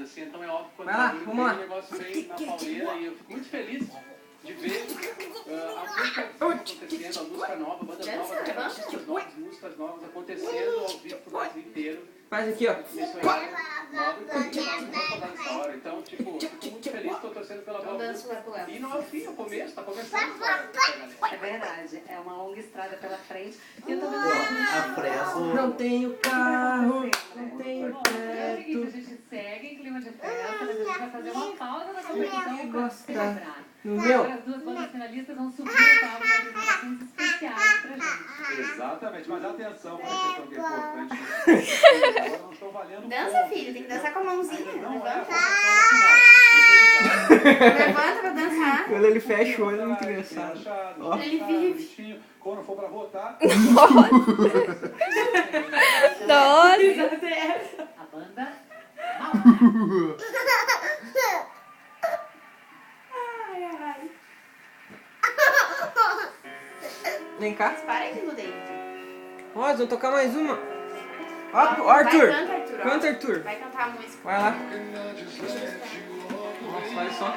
assim, então é óbvio quando vai lá, tem vamos lá. um negócio meio na pauleira e eu fico muito feliz de ver a música acontecendo, a música nova, bandas novas, músicas novas acontecendo ao vivo pro Brasil inteiro. Faz aqui, ó. Nesse horário nobre, não vou dar nessa hora. Então, tipo, fico muito feliz, tô torcendo pela boa música. E não é o fim, é o começo, tá começando. É verdade, é uma longa estrada pela frente. E eu tô vendo A pressa. Não tenho carro, não tenho a teto. gente segue em clima de festa, mas a gente vai fazer uma pausa na competição pra celebrar. No meu? Agora as duas bandas finalistas vão subir no palco em apresentações especiais pra gente. Exatamente, mas atenção para a questão que é importante. Agora não estou valendo. Dança, filho, tem que dançar com a mãozinha. Não é a Levanta. votação final. Levanta pra dançar. Quando ele fecha o olho, é muito engraçado. Ó. Ele vive. Quando for para votar. Nossa! A banda Vem cá. Para aí, David. Ó, nós vamos tocar mais uma. Ó, Vai, Arthur. canta, Arthur. Canta, Arthur. Vai cantar a música. Vai lá. Nossa, olha só.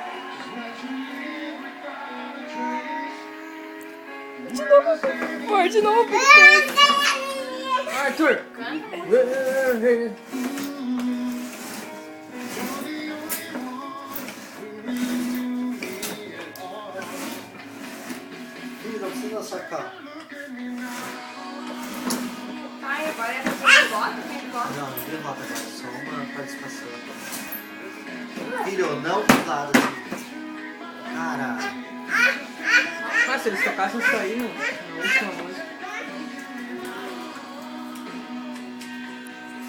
Por de novo. Arthur. Ih, não precisa sacar. Ai, agora é você que bota, quem bota. Não, ninguém vota agora, só uma participação. Filho, não pro lado assim. Caralho. Ah, se eles tocassem isso aí na última música.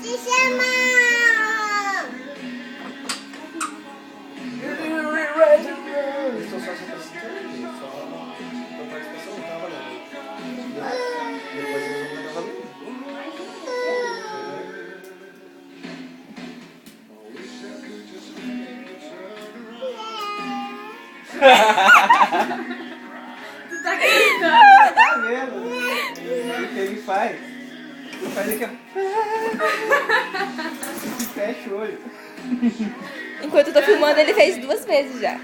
Se chama! Eu estou só representando, só a participação não tá valendo. Depois eles vão cantar valendo. Tu tá gritando. Tá vendo? O que ele faz? Ele faz aqui, ó. E fecha o olho. Enquanto eu tô filmando, ele fez 2 vezes já.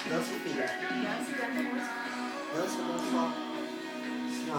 Dança, filha. Dança, canta música. Dança, dança só. Assim, ó,